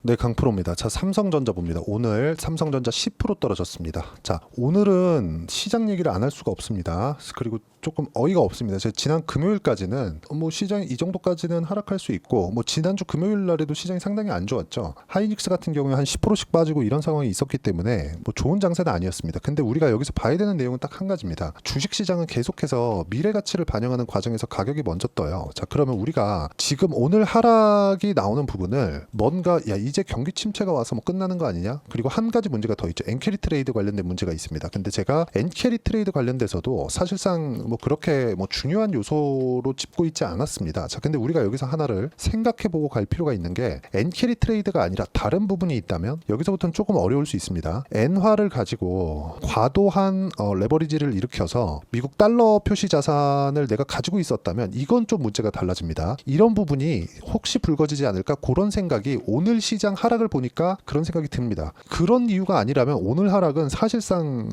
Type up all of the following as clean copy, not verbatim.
네, 강프로입니다. 자, 삼성전자 봅니다. 오늘 삼성전자 10% 떨어졌습니다. 자, 오늘은 시장 얘기를 안 할 수가 없습니다. 그리고 조금 어이가 없습니다. 제가 지난 금요일까지는 뭐 시장이 이 정도까지는 하락할 수 있고, 뭐 지난주 금요일 날에도 시장이 상당히 안 좋았죠. 하이닉스 같은 경우에 한 10%씩 빠지고 이런 상황이 있었기 때문에 뭐 좋은 장세는 아니었습니다. 근데 우리가 여기서 봐야 되는 내용은 딱 한 가지입니다. 주식 시장은 계속해서 미래 가치를 반영하는 과정에서 가격이 먼저 떠요. 자, 그러면 우리가 지금 오늘 하락이 나오는 부분을 뭔가 이제 경기 침체가 와서 뭐 끝나는 거 아니냐? 그리고 한 가지 문제가 더 있죠. 엔캐리 트레이드 관련된 문제가 있습니다. 근데 제가 엔캐리 트레이드 관련돼서도 사실상 뭐 그렇게 뭐 중요한 요소로 짚고 있지 않았습니다. 자, 근데 우리가 여기서 하나를 생각해보고 갈 필요가 있는 게 엔캐리 트레이드가 아니라 다른 부분이 있다면 여기서부터는 조금 어려울 수 있습니다. 엔화를 가지고 과도한 레버리지를 일으켜서 미국 달러 표시 자산을 내가 가지고 있었다면 이건 좀 문제가 달라집니다. 이런 부분이 혹시 불거지지 않을까 그런 생각이 오늘 시장 하락을 보니까 그런 생각이 듭니다. 그런 이유가 아니라면 오늘 하락은 사실상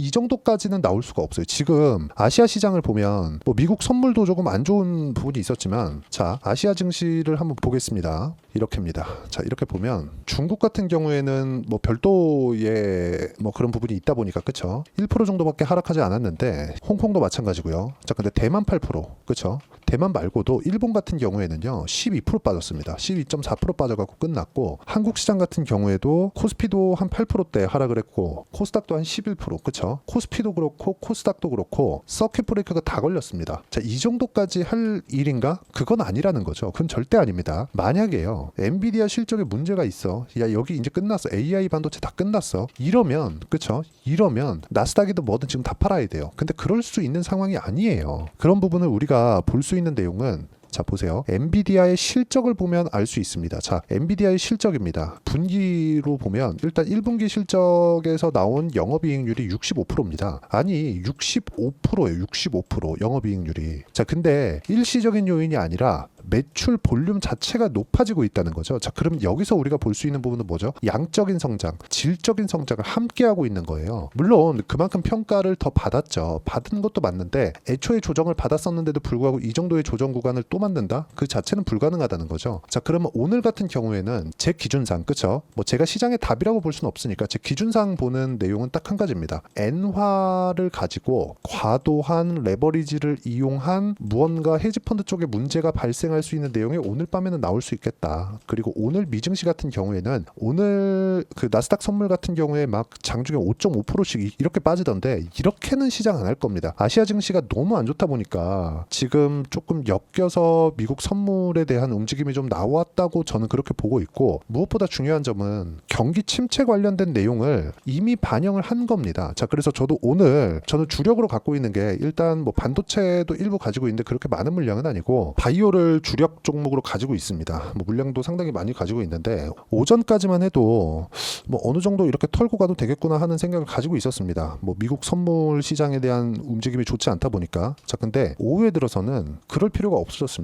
이 정도까지는 나올 수가 없어요. 지금 아시아 시장을 보면 뭐 미국 선물도 조금 안 좋은 부분이 있었지만, 자, 아시아 증시를 한번 보겠습니다. 이렇게입니다. 자, 이렇게 보면 중국 같은 경우에는 뭐 별도의 뭐 그런 부분이 있다 보니까 그쵸? 1% 정도밖에 하락하지 않았는데 홍콩도 마찬가지고요. 자, 근데 대만 8%, 그쵸? 대만 말고도 일본 같은 경우에는요 12% 빠졌습니다. 12.4% 빠져갖고 끝났고, 한국 시장 같은 경우에도 코스피도 한 8%대 하락을 했고 코스닥도 한 11%, 그쵸? 코스피도 그렇고 코스닥도 그렇고 서킷 브레이크가 다 걸렸습니다. 자, 이 정도까지 할 일인가? 그건 아니라는 거죠. 그건 절대 아닙니다. 만약에요 엔비디아 실적에 문제가 있어, 야 여기 이제 끝났어, AI 반도체 다 끝났어, 이러면, 그쵸? 이러면 나스닥이든 뭐든 지금 다 팔아야 돼요. 근데 그럴 수 있는 상황이 아니에요. 그런 부분을 우리가 볼 수 있는 내용은, 자 보세요. 엔비디아의 실적을 보면 알 수 있습니다. 자, 엔비디아의 실적입니다. 분기로 보면 일단 1분기 실적에서 나온 영업이익률이 65%입니다. 아니 65%예요. 65% 영업이익률이. 자, 근데 일시적인 요인이 아니라 매출 볼륨 자체가 높아지고 있다는 거죠. 자, 그럼 여기서 우리가 볼 수 있는 부분은 뭐죠? 양적인 성장, 질적인 성장을 함께 하고 있는 거예요. 물론 그만큼 평가를 더 받았죠. 받은 것도 맞는데 애초에 조정을 받았었는데도 불구하고 이 정도의 조정 구간을 또 만든다? 그 자체는 불가능하다는 거죠. 자, 그러면 오늘 같은 경우에는 제 기준상, 그쵸? 뭐 제가 시장의 답이라고 볼 수는 없으니까 제 기준상 보는 내용은 딱 한 가지입니다. 엔화를 가지고 과도한 레버리지를 이용한 무언가 헤지펀드 쪽에 문제가 발생할 수 있는 내용이 오늘 밤에는 나올 수 있겠다. 그리고 오늘 미증시 같은 경우에는 오늘 그 나스닥 선물 같은 경우에 막 장중에 5.5%씩 이렇게 빠지던데 이렇게는 시장 안 할 겁니다. 아시아 증시가 너무 안 좋다 보니까 지금 조금 엮여서 미국 선물에 대한 움직임이 좀 나왔다고 저는 그렇게 보고 있고, 무엇보다 중요한 점은 경기 침체 관련된 내용을 이미 반영을 한 겁니다. 자, 그래서 저도 오늘 저는 주력으로 갖고 있는 게 일단 뭐 반도체도 일부 가지고 있는데 그렇게 많은 물량은 아니고 바이오를 주력 종목으로 가지고 있습니다. 뭐 물량도 상당히 많이 가지고 있는데 오전까지만 해도 뭐 어느 정도 이렇게 털고 가도 되겠구나 하는 생각을 가지고 있었습니다. 뭐 미국 선물 시장에 대한 움직임이 좋지 않다 보니까. 자, 근데 오후에 들어서는 그럴 필요가 없어졌습니다.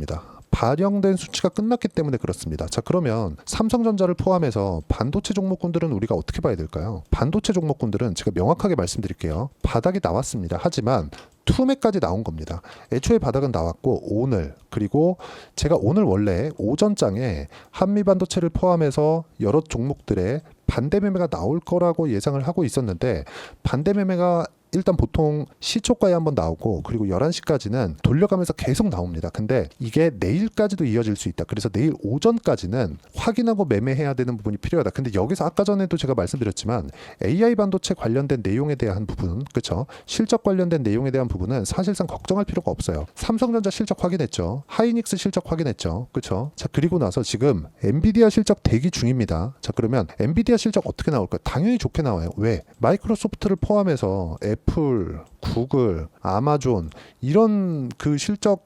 반영된 수치가 끝났기 때문에 그렇습니다. 자, 그러면 삼성전자를 포함해서 반도체 종목군들은 우리가 어떻게 봐야 될까요? 반도체 종목군들은 제가 명확하게 말씀드릴게요. 바닥이 나왔습니다. 하지만 투매까지 나온 겁니다. 애초에 바닥은 나왔고 오늘, 그리고 제가 오늘 원래 오전장에 한미반도체를 포함해서 여러 종목들의 반대 매매가 나올 거라고 예상을 하고 있었는데, 반대 매매가 일단 보통 시초가에 한번 나오고 그리고 11시까지는 돌려가면서 계속 나옵니다. 근데 이게 내일까지도 이어질 수 있다. 그래서 내일 오전까지는 확인하고 매매해야 되는 부분이 필요하다. 근데 여기서 아까 전에도 제가 말씀드렸지만 AI 반도체 관련된 내용에 대한 부분, 그쵸? 실적 관련된 내용에 대한 부분은 사실상 걱정할 필요가 없어요. 삼성전자 실적 확인했죠. 하이닉스 실적 확인했죠. 그쵸? 자, 그리고 나서 지금 엔비디아 실적 대기 중입니다. 자, 그러면 엔비디아 실적 어떻게 나올까요? 당연히 좋게 나와요. 왜? 마이크로소프트를 포함해서 애플, 구글, 아마존 이런 그 실적,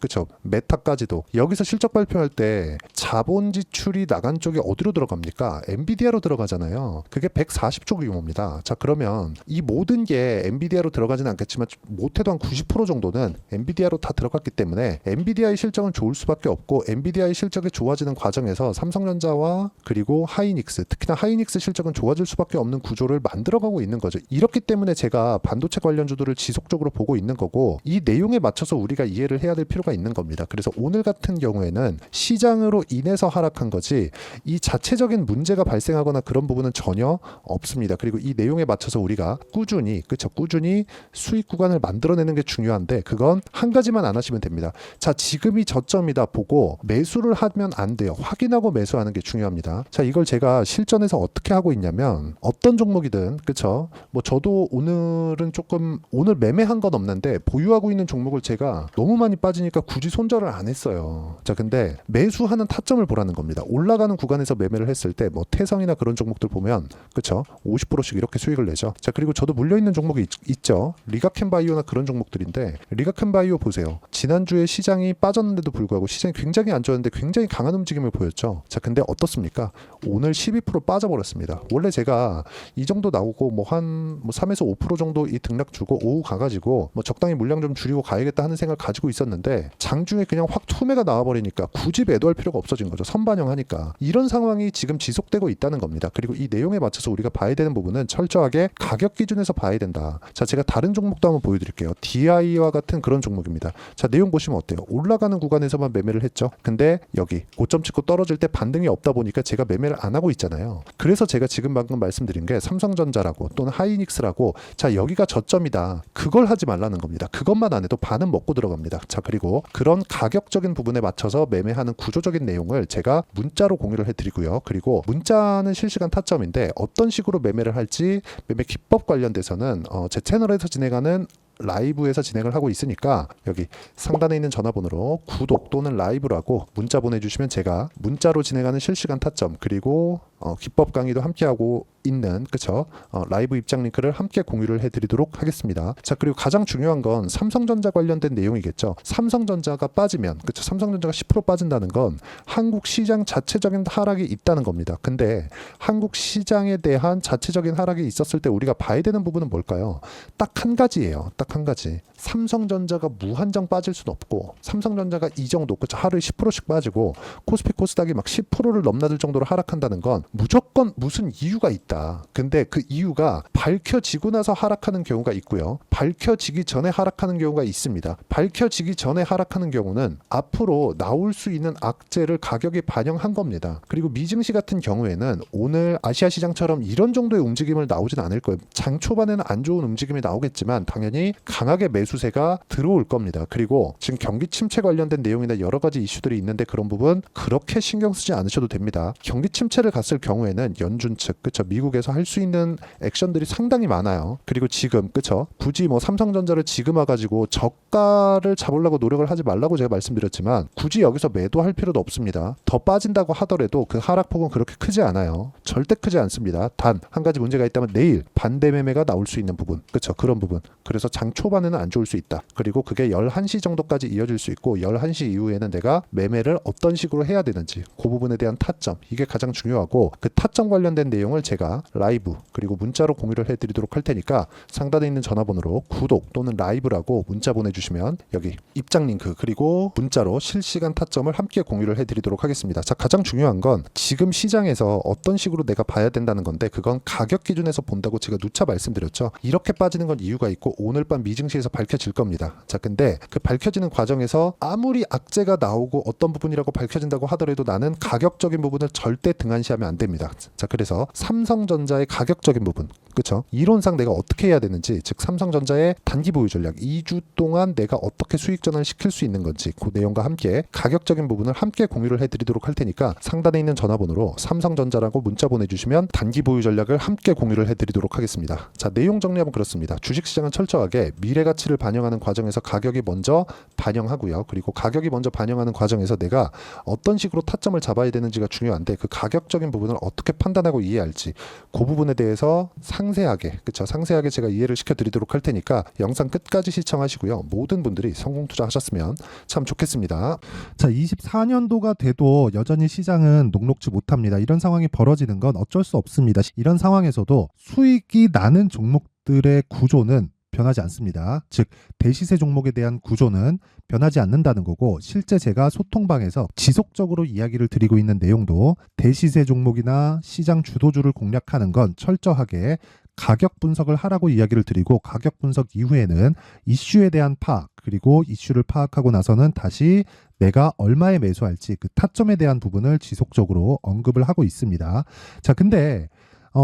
그쵸? 메타까지도 여기서 실적 발표할 때 자본 지출이 나간 쪽이 어디로 들어갑니까? 엔비디아로 들어가잖아요. 그게 140조 규모입니다. 자, 그러면 이 모든 게 엔비디아로 들어가지는 않겠지만 못해도 한 90% 정도는 엔비디아로 다 들어갔기 때문에 엔비디아의 실적은 좋을 수밖에 없고, 엔비디아의 실적이 좋아지는 과정에서 삼성전자와 그리고 하이닉스, 특히나 하이닉스 실적은 좋아질 수밖에 없는 구조를 만들어가고 있는 거죠. 이렇기 때문에 제가 반도체 관련주들을 지속적으로 보고 있는 거고, 이 내용에 맞춰서 우리가 이해를 해야 될 필요가 있는 겁니다. 그래서 오늘 같은 경우에는 시장으로 인해서 하락한 거지 이 자체적인 문제가 발생하거나 그런 부분은 전혀 없습니다. 그리고 이 내용에 맞춰서 우리가 꾸준히 수익 구간을 만들어내는 게 중요한데 그건 한 가지만 안 하시면 됩니다. 자, 지금이 저점이다 보고 매수를 하면 안 돼요. 확인하고 매수하는 게 중요합니다. 자, 이걸 제가 실전에서 어떻게 하고 있냐면 어떤 종목이든 그쵸? 뭐 저도 오늘은 조금 오늘 매매한 건 없는데 보유하고 있는 종목을 제가 너무 많이 빠지니까 굳이 손절을 안 했어요. 자, 근데 매수하는 타점을 보라는 겁니다. 올라가는 구간에서 매매를 했을 때 뭐 태성이나 그런 종목들 보면 그쵸? 50%씩 이렇게 수익을 내죠. 자, 그리고 저도 물려있는 종목이 있죠. 리가켄바이오나 그런 종목들인데 리가켄바이오 보세요. 지난주에 시장이 빠졌는데도 불구하고 시장이 굉장히 안 좋았는데 굉장히 강한 움직임을 보였죠. 자, 근데 어떻습니까? 오늘 12% 빠져버렸습니다. 원래 제가 이 정도 나오고 뭐 한 3에서 5% 정도 이 등락 주고 오후 가가지고 뭐 적당히 물량 좀 줄이고 가야겠다 하는 생각을 가지고 있었는데 장중에 그냥 확 투매가 나와버리니까 굳이 매도할 필요가 없어진 거죠. 선반영하니까. 이런 상황이 지금 지속되고 있다는 겁니다. 그리고 이 내용에 맞춰서 우리가 봐야 되는 부분은 철저하게 가격 기준에서 봐야 된다. 자, 제가 다른 종목도 한번 보여드릴게요. DI와 같은 그런 종목입니다. 자, 내용 보시면 어때요? 올라가는 구간에서만 매매를 했죠. 근데 여기 고점 찍고 떨어질 때 반등이 없다 보니까 제가 매매를 안 하고 있잖아요. 그래서 제가 지금 방금 말씀드린 게 삼성전자라고 또는 하이닉스라고 자, 여기가 저점이다. 그걸 하지 말라는 겁니다. 그것만 안 해도 반은 먹고 들어갑니다. 자, 그리고 그런 가격적인 부분에 맞춰서 매매하는 구조적인 내용을 제가 문자로 공유를 해드리고요. 그리고 문자는 실시간 타점인데 어떤 식으로 매매를 할지 매매 기법 관련돼서는 제 채널에서 진행하는 라이브에서 진행을 하고 있으니까 여기 상단에 있는 전화번호로 구독 또는 라이브라고 문자 보내주시면 제가 문자로 진행하는 실시간 타점 그리고 기법 강의도 함께하고 있는 그쵸? 라이브 입장 링크를 함께 공유를 해드리도록 하겠습니다. 자, 그리고 가장 중요한 건 삼성전자 관련된 내용이겠죠. 삼성전자가 빠지면 그쵸? 삼성전자가 10% 빠진다는 건 한국 시장 자체적인 하락이 있다는 겁니다. 근데 한국 시장에 대한 자체적인 하락이 있었을 때 우리가 봐야 되는 부분은 뭘까요? 딱 한 가지예요. 딱 한 가지. 삼성전자가 무한정 빠질 수는 없고 삼성전자가 이 정도 그쵸? 하루에 10%씩 빠지고 코스피 코스닥이 막 10%를 넘나들 정도로 하락한다는 건 무조건 무슨 이유가 있다. 근데 그 이유가 밝혀지고 나서 하락하는 경우가 있고요. 밝혀지기 전에 하락하는 경우가 있습니다. 밝혀지기 전에 하락하는 경우는 앞으로 나올 수 있는 악재를 가격에 반영한 겁니다. 그리고 미증시 같은 경우에는 오늘 아시아 시장처럼 이런 정도의 움직임을 나오진 않을 거예요. 장 초반에는 안 좋은 움직임이 나오겠지만 당연히 강하게 매수세가 들어올 겁니다. 그리고 지금 경기 침체 관련된 내용이나 여러 가지 이슈들이 있는데 그런 부분 그렇게 신경 쓰지 않으셔도 됩니다. 경기 침체를 갔을 경우에는 연준 측 그쵸? 미국에서 할 수 있는 액션들이 상당히 많아요. 그리고 지금 그쵸? 굳이 뭐 삼성전자를 지금 와가지고 저가를 잡으려고 노력을 하지 말라고 제가 말씀드렸지만 굳이 여기서 매도할 필요도 없습니다. 더 빠진다고 하더라도 그 하락폭은 그렇게 크지 않아요. 절대 크지 않습니다. 단 한 가지 문제가 있다면 내일 반대 매매가 나올 수 있는 부분 그쵸? 그런 부분. 그래서 장 초반에는 안 좋을 수 있다. 그리고 그게 11시 정도까지 이어질 수 있고 11시 이후에는 내가 매매를 어떤 식으로 해야 되는지 그 부분에 대한 타점 이게 가장 중요하고 그 타점 관련된 내용을 제가 라이브 그리고 문자로 공유를 해드리도록 할 테니까 상단에 있는 전화번호로 구독 또는 라이브라고 문자 보내주시면 여기 입장 링크 그리고 문자로 실시간 타점을 함께 공유를 해드리도록 하겠습니다. 자, 가장 중요한 건 지금 시장에서 어떤 식으로 내가 봐야 된다는 건데 그건 가격 기준에서 본다고 제가 누차 말씀드렸죠. 이렇게 빠지는 건 이유가 있고 오늘 밤 미증시에서 밝혀질 겁니다. 자, 근데 그 밝혀지는 과정에서 아무리 악재가 나오고 어떤 부분이라고 밝혀진다고 하더라도 나는 가격적인 부분을 절대 등한시하면 안 됩니다. 자, 그래서 삼성전자의 가격적인 부분 그쵸? 이론상 내가 어떻게 해야 되는지 즉 삼성전자의 단기 보유 전략 2주 동안 내가 어떻게 수익 전환을 시킬 수 있는 건지 그 내용과 함께 가격적인 부분을 함께 공유를 해드리도록 할 테니까 상단에 있는 전화번호로 삼성전자라고 문자 보내주시면 단기 보유 전략을 함께 공유를 해드리도록 하겠습니다. 자, 내용 정리하면 그렇습니다. 주식시장은 철저하게 미래 가치를 반영하는 과정에서 가격이 먼저 반영하고요. 그리고 가격이 먼저 반영하는 과정에서 내가 어떤 식으로 타점을 잡아야 되는지가 중요한데 그 가격적인 부분을 어떻게 판단하고 이해할지 그 부분에 대해서 상세하게 상세하게 제가 이해를 시켜드리도록 할 테니까 영상 끝까지 시청하시고요. 모든 분들이 성공 투자하셨으면 참 좋겠습니다. 자, 24년도가 돼도 여전히 시장은 녹록지 못합니다. 이런 상황이 벌어지는 건 어쩔 수 없습니다. 이런 상황에서도 수익이 나는 종목들의 구조는 변하지 않습니다. 즉 대시세 종목에 대한 구조는 변하지 않는다는 거고 실제 제가 소통방에서 지속적으로 이야기를 드리고 있는 내용도 대시세 종목이나 시장 주도주를 공략하는 건 철저하게 가격 분석을 하라고 이야기를 드리고 가격 분석 이후에는 이슈에 대한 파악 그리고 이슈를 파악하고 나서는 다시 내가 얼마에 매수할지 그 타점에 대한 부분을 지속적으로 언급을 하고 있습니다. 자, 근데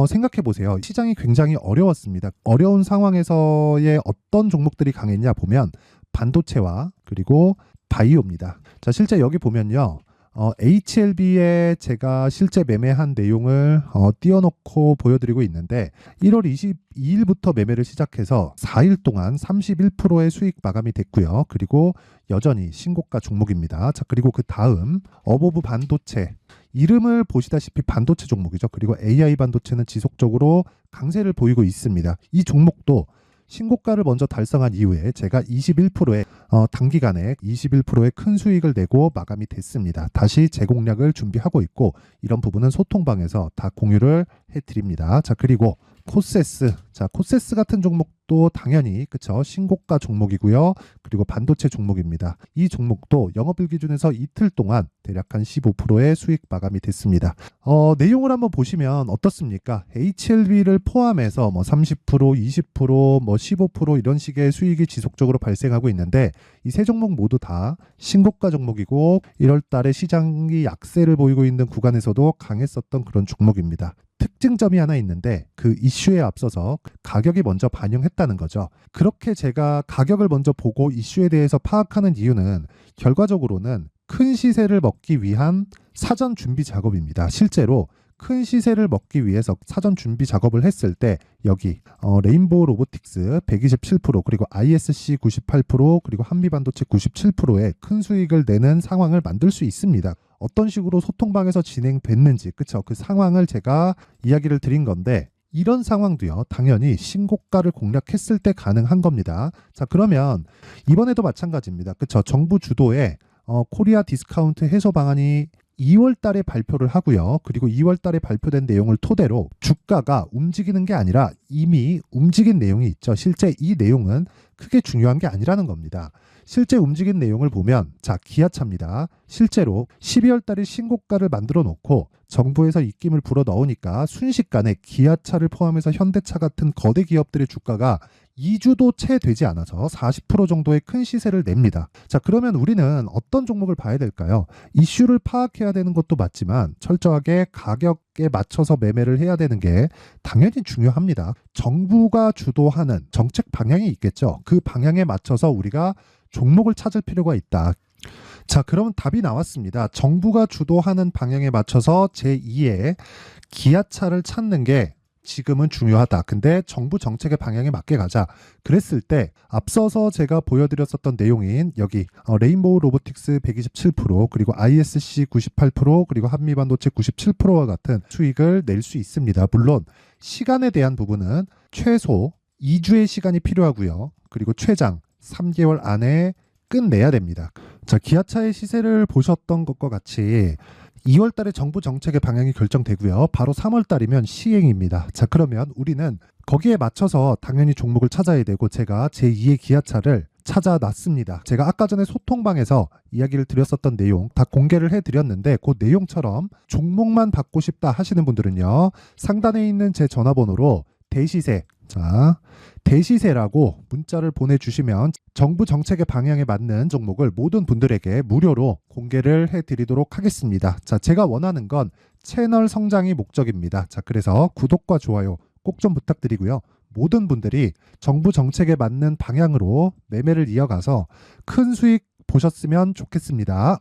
생각해 보세요. 시장이 굉장히 어려웠습니다. 어려운 상황에서의 어떤 종목들이 강했냐 보면 반도체와 그리고 바이오입니다. 자, 실제 여기 보면요. HLB에 제가 실제 매매한 내용을 띄워놓고 보여드리고 있는데 1월 22일부터 매매를 시작해서 4일 동안 31%의 수익 마감이 됐고요. 그리고 여전히 신고가 종목입니다. 자, 그리고 그 다음 어보브 반도체, 이름을 보시다시피 반도체 종목이죠. 그리고 AI 반도체는 지속적으로 강세를 보이고 있습니다. 이 종목도 신고가를 먼저 달성한 이후에 제가 21%의 단기간에 21%의 큰 수익을 내고 마감이 됐습니다. 다시 재공략을 준비하고 있고 이런 부분은 소통방에서 다 공유를 해드립니다. 자, 그리고 코세스. 자, 코세스 같은 종목도 당연히 그쵸, 신고가 종목이고요. 그리고 반도체 종목입니다. 이 종목도 영업일 기준에서 이틀 동안 대략 한 15%의 수익 마감이 됐습니다. 내용을 한번 보시면 어떻습니까? HLB를 포함해서 뭐 30%, 20%, 뭐 15% 이런 식의 수익이 지속적으로 발생하고 있는데 이 세 종목 모두 다 신고가 종목이고 1월 달에 시장이 약세를 보이고 있는 구간에서도 강했었던 그런 종목입니다. 특징점이 하나 있는데 그 이슈에 앞서서 가격이 먼저 반영했다는 거죠. 그렇게 제가 가격을 먼저 보고 이슈에 대해서 파악하는 이유는 결과적으로는 큰 시세를 먹기 위한 사전 준비 작업입니다. 실제로 큰 시세를 먹기 위해서 사전 준비 작업을 했을 때 여기 레인보우 로보틱스 127% 그리고 ISC 98% 그리고 한미반도체 97%의 큰 수익을 내는 상황을 만들 수 있습니다. 어떤 식으로 소통방에서 진행됐는지 그쵸, 그 상황을 제가 이야기를 드린 건데 이런 상황도요 당연히 신고가를 공략했을 때 가능한 겁니다. 자, 그러면 이번에도 마찬가지입니다. 그쵸, 정부 주도의 코리아 디스카운트 해소 방안이 2월 달에 발표를 하고요. 그리고 2월 달에 발표된 내용을 토대로 주가가 움직이는 게 아니라 이미 움직인 내용이 있죠. 실제 이 내용은 크게 중요한 게 아니라는 겁니다. 실제 움직인 내용을 보면 자, 기아차입니다. 실제로 12월 달에 신고가를 만들어 놓고 정부에서 입김을 불어 넣으니까 순식간에 기아차를 포함해서 현대차 같은 거대 기업들의 주가가 2주도 채 되지 않아서 40% 정도의 큰 시세를 냅니다. 자, 그러면 우리는 어떤 종목을 봐야 될까요? 이슈를 파악해야 되는 것도 맞지만 철저하게 가격에 맞춰서 매매를 해야 되는 게 당연히 중요합니다. 정부가 주도하는 정책 방향이 있겠죠. 그 방향에 맞춰서 우리가 종목을 찾을 필요가 있다. 자, 그러면 답이 나왔습니다. 정부가 주도하는 방향에 맞춰서 제2의 기아차를 찾는 게 지금은 중요하다. 근데 정부 정책의 방향에 맞게 가자. 그랬을 때 앞서서 제가 보여드렸었던 내용인 여기 레인보우 로보틱스 127% 그리고 ISC 98% 그리고 한미반도체 97%와 같은 수익을 낼 수 있습니다. 물론 시간에 대한 부분은 최소 2주의 시간이 필요하고요. 그리고 최장 3개월 안에 끝내야 됩니다. 자, 기아차의 시세를 보셨던 것과 같이 2월 달에 정부 정책의 방향이 결정되고요. 바로 3월 달이면 시행입니다. 자, 그러면 우리는 거기에 맞춰서 당연히 종목을 찾아야 되고 제가 제2의 기아차를 찾아놨습니다. 제가 아까 전에 소통방에서 이야기를 드렸었던 내용 다 공개를 해드렸는데 그 내용처럼 종목만 받고 싶다 하시는 분들은요. 상단에 있는 제 전화번호로 대시세, 자, 대시세라고 문자를 보내주시면 정부 정책의 방향에 맞는 종목을 모든 분들에게 무료로 공개를 해드리도록 하겠습니다. 자, 제가 원하는 건 채널 성장이 목적입니다. 자, 그래서 구독과 좋아요 꼭 좀 부탁드리고요. 모든 분들이 정부 정책에 맞는 방향으로 매매를 이어가서 큰 수익 보셨으면 좋겠습니다.